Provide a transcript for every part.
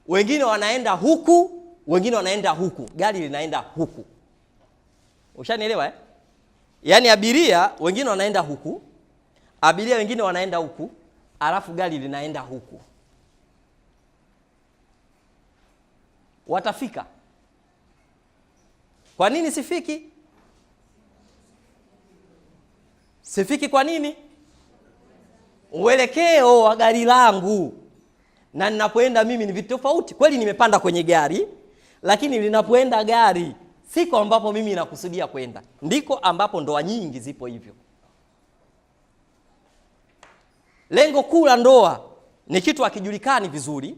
wengine wanaenda huku, wengine wanaenda huku, gari linaenda huku. Ushanielewa eh? Yaani abiria wengine wanaenda huku, abiria wengine wanaenda huku, alafu gari linaenda huku. Watafika. Kwa nini sifiki? Sifiki kwa nini? Uelekeo wa gari langu na ninapoenda mimi ni vitu tofauti. Kweli nimepanda kwenye gari, lakini linapoenda gari siko ambapo mimi nakusudia kwenda. Ndiko ambapo ndoa nyingi zipo hivyo. Lengo kuu la ndoa ni kitu hakijulikani vizuri.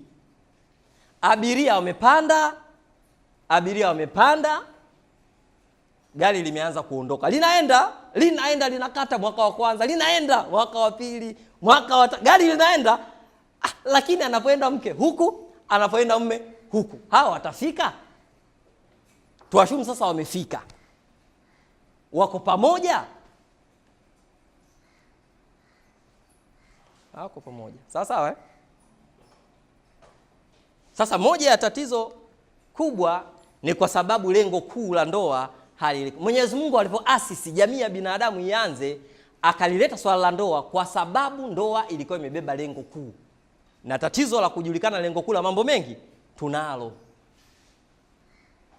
Abiria wamepanda, gari limeanza kuondoka. Linaenda, linakata mwaka wa kwanza, linaenda mwaka wa pili, gari linaenda. Lakini anapoenda mke huku, anapoenda mume huku. Hawa watafika? Tuashumu sasa wamefika. Wako pamoja? Hawako pamoja. Sawa eh? Sasa moja ya tatizo kubwa ni kwa sababu lengo kuu la ndoa haliliki. Mwenyezi Mungu alipoasisi jamii ya binadamu ianze, akalileta swala la ndoa kwa sababu ndoa ilikuwa imebeba lengo kuu. Na tatizo la kujulikana lengo kuu la mambo mengi tunalo.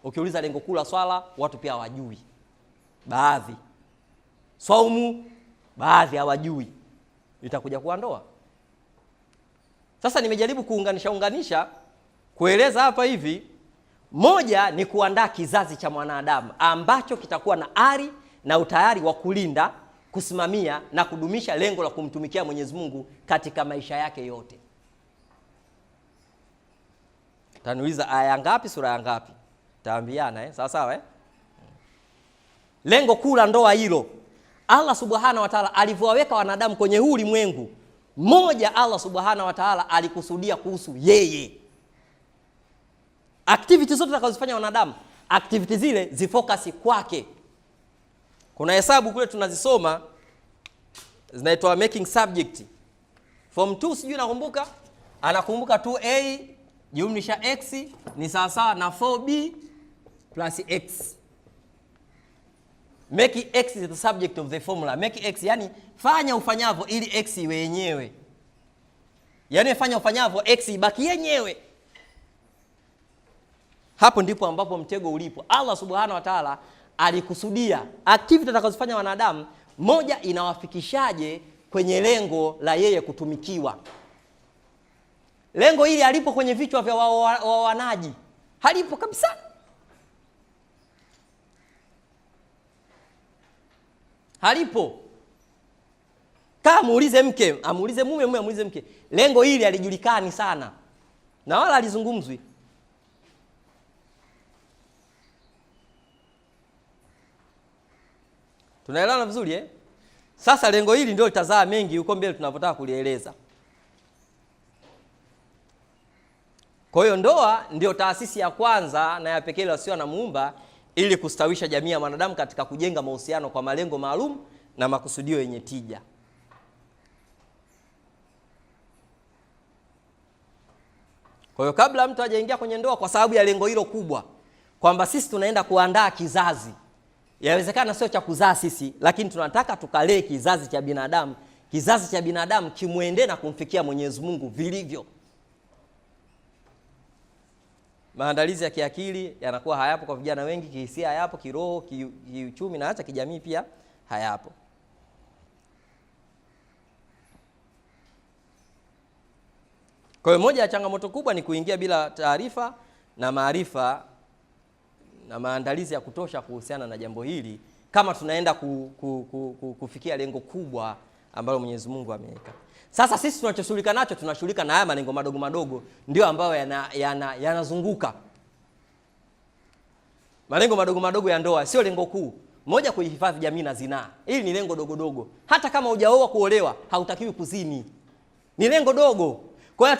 Ukiuliza lengo kuu la swala, watu pia hawajui. Baadhi. Saumu, baadhi hawajui. Itakuja kuwa ndoa. Sasa nimejaribu kuunganisha kueleza hapa hivi. Moja ni kuandaa kizazi cha mwanadamu ambacho kitakuwa na ari na utayari wa kulinda, kusimamia na kudumisha lengo la kumtumikia Mwenyezi Mungu katika maisha yake yote. Taniuliza aya ngapi, sura ya ngapi? Taambiana sawa eh? Lengo kuu la ndoa hilo, Allah Subhanahu wa Ta'ala alivyowaweka wanadamu kwenye huu ulimwengu, moja Allah Subhanahu wa Ta'ala alikusudia kuhusu yeye. Activities zote zitakazofanya wanadamu, activities zile zifocus kwake. Kuna hesabu kule tunazisoma zinaitwa making subject. Form 2 sijui nakumbuka, anakumbuka 2a jumlisha x ni sawa na 4b plus x. Make x is the subject of the formula. Make x, yani fanya ufanyavyo ili x iwe yenyewe. Yani fanya ufanyavyo x ibaki yenyewe. Hapo ndipo ambapo mtego ulipo. Allah Subhanahu wa Ta'ala alikusudia activity atakazofanya wanadamu, moja inawafikishaje kwenye lengo la yeye kutumikiwa. Lengo hili halipo kwenye vichwa vya wawanaji. Halipo kabisa. Halipo. Kama muulize mke, amuulize mume, mume amuulize mke. Lengo hili halijulikani sana. Na wala halizungumzwi. Tunaelewana vizuri eh? Sasa lengo hili ndio litazaa mengi huko mbele tunapotaka kulieleza. Kwa hiyo ndoa ndio taasisi ya kwanza na ya pekee wasio na muumba ili kustawisha jamii ya wanadamu katika kujenga mahusiano kwa malengo maalum na makusudio yenye tija. Kwa hiyo kabla mtu hajaingia kwenye ndoa kwa sababu ya lengo hilo kubwa, kwamba sisi tunaenda kuandaa kizazi. Yawezekana sio cha kuzaa sisi, lakini tunataka tukalee kizazi cha binadamu. Kizazi cha binadamu kimuende na kumfikia Mwenyezi Mungu vilivyo. Maandalizi ya kiakili yanakuwa hayapo kwa vijana wengi, kihisia hayapo, kiroho, kiuchumi na hata kijamii pia hayapo. Kwa hiyo moja ya changamoto kubwa ni kuingia bila taarifa na maarifa na maandalizi ya kutosha kuhusiana na jambo hili, kama tunaenda kufikia lengo kubwa ambalo Mwenyezi Mungu ameweka. Sasa sisi tunachoshughulika nacho, tunashughulika na haya malengo madogo madogo ndio ambayo yanazunguka. Malengo madogo madogo ya ndoa sio lengo kuu. Moja, kuhifadhi jamii na zinaa. Hili ni lengo dogo dogo. Hata kama hujaoa kuolewa, hautakiwi kuzini. Ni lengo dogo.